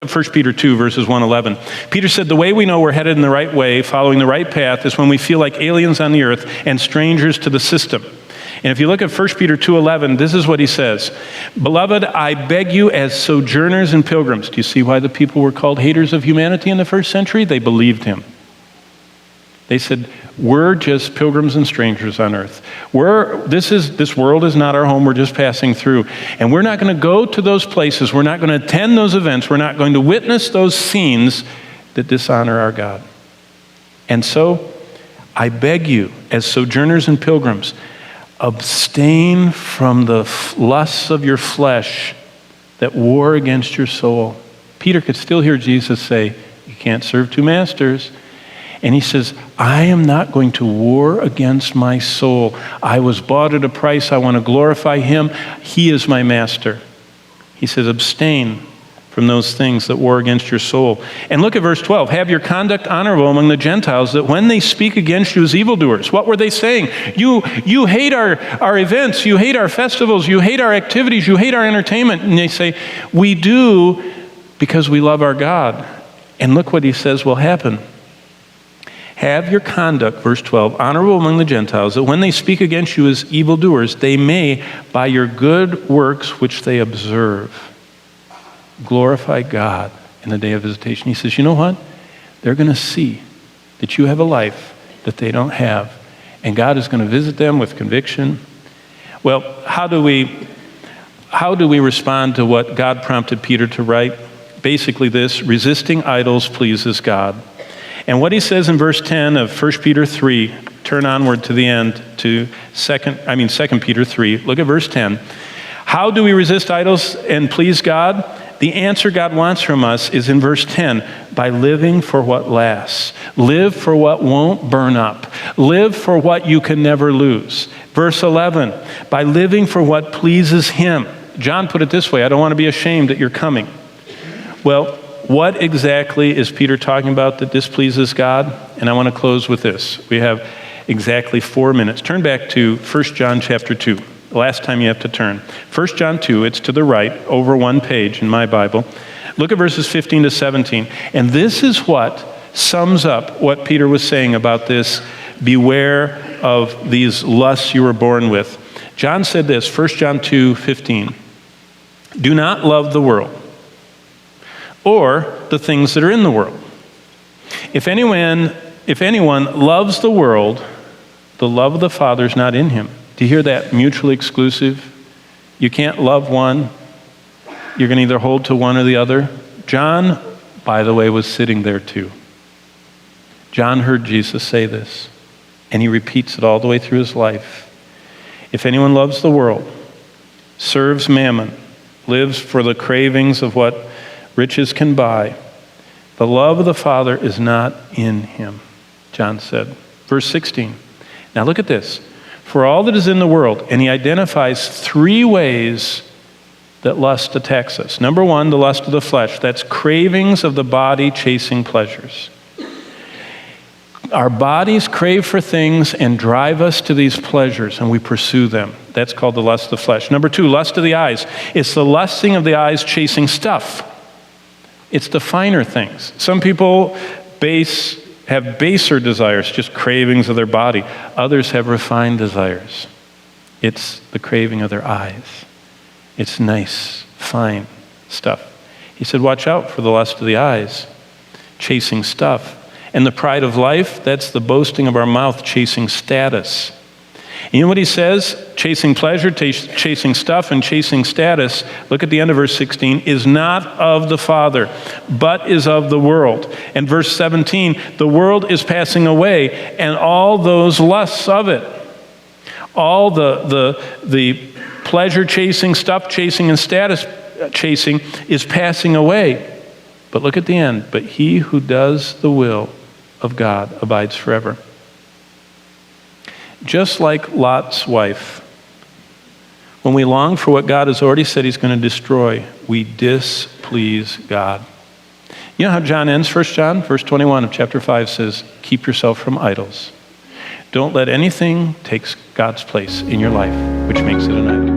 at 1 Peter 2, verses 1-11. Peter said, the way we know we're headed in the right way, following the right path, is when we feel like aliens on the earth and strangers to the system. And if you look at 1 Peter 2:11, this is what he says. Beloved, I beg you as sojourners and pilgrims. Do you see why the people were called haters of humanity in the first century? They believed him. They said, we're just pilgrims and strangers on earth. This world is not our home. We're just passing through. And we're not going to go to those places. We're not going to attend those events. We're not going to witness those scenes that dishonor our God. And so, I beg you, as sojourners and pilgrims, abstain from the lusts of your flesh that war against your soul. Peter could still hear Jesus say, you can't serve two masters. And he says, I am not going to war against my soul. I was bought at a price. I want to glorify him. He is my master. He says, abstain from those things that war against your soul. And look at verse 12. Have your conduct honorable among the Gentiles, that when they speak against you as evildoers. What were they saying? You hate our events. You hate our festivals. You hate our activities. You hate our entertainment. And they say, we do because we love our God. And look what he says will happen. Have your conduct, verse 12, honorable among the Gentiles, that when they speak against you as evildoers, they may, by your good works which they observe, glorify God in the day of visitation. He says, you know what? They're going to see that you have a life that they don't have, and God is going to visit them with conviction. Well, how do we respond to what God prompted Peter to write? Basically this: resisting idols pleases God. And what he says in verse 10 of 1 Peter 3, turn onward to the end to 2 Peter 3. Look at verse 10. How do we resist idols and please God? The answer God wants from us is in verse 10, by living for what lasts. Live for what won't burn up. Live for what you can never lose. Verse 11, by living for what pleases him. John put it this way, I don't want to be ashamed that you're coming. Well, what exactly is Peter talking about that displeases God? And I want to close with this. We have exactly 4 minutes. Turn back to 1 John chapter 2. The last time you have to turn. 1 John 2, it's to the right, over one page in my Bible. Look at verses 15 to 17. And this is what sums up what Peter was saying about this. Beware of these lusts you were born with. John said this, 1 John 2:15. Do not love the world, or the things that are in the world. If anyone loves the world, the love of the Father is not in him. Do you hear that? Mutually exclusive. You can't love one. You're going to either hold to one or the other. John, by the way, was sitting there too. John heard Jesus say this, and he repeats it all the way through his life. If anyone loves the world, serves mammon, lives for the cravings of what riches can buy, the love of the Father is not in him, John said. Verse 16. Now look at this. For all that is in the world, and he identifies 3 ways that lust attacks us. Number 1, the lust of the flesh. That's cravings of the body chasing pleasures. Our bodies crave for things and drive us to these pleasures, and we pursue them. That's called the lust of the flesh. Number 2, lust of the eyes. It's the lusting of the eyes chasing stuff. It's the finer things. Some people have baser desires, just cravings of their body. Others have refined desires. It's the craving of their eyes. It's nice, fine stuff. He said, watch out for the lust of the eyes, chasing stuff. And the pride of life, that's the boasting of our mouth, chasing status. And you know what he says? Chasing pleasure, chasing stuff, and chasing status, look at the end of verse 16, is not of the Father, but is of the world. And verse 17, the world is passing away, and all those lusts of it. All the pleasure chasing, stuff chasing, and status chasing is passing away. But look at the end. But he who does the will of God abides forever. Just like Lot's wife, when we long for what God has already said he's going to destroy, we displease God. You know how John ends 1 John? Verse 21 of chapter 5 says, keep yourself from idols. Don't let anything take God's place in your life, which makes it an idol.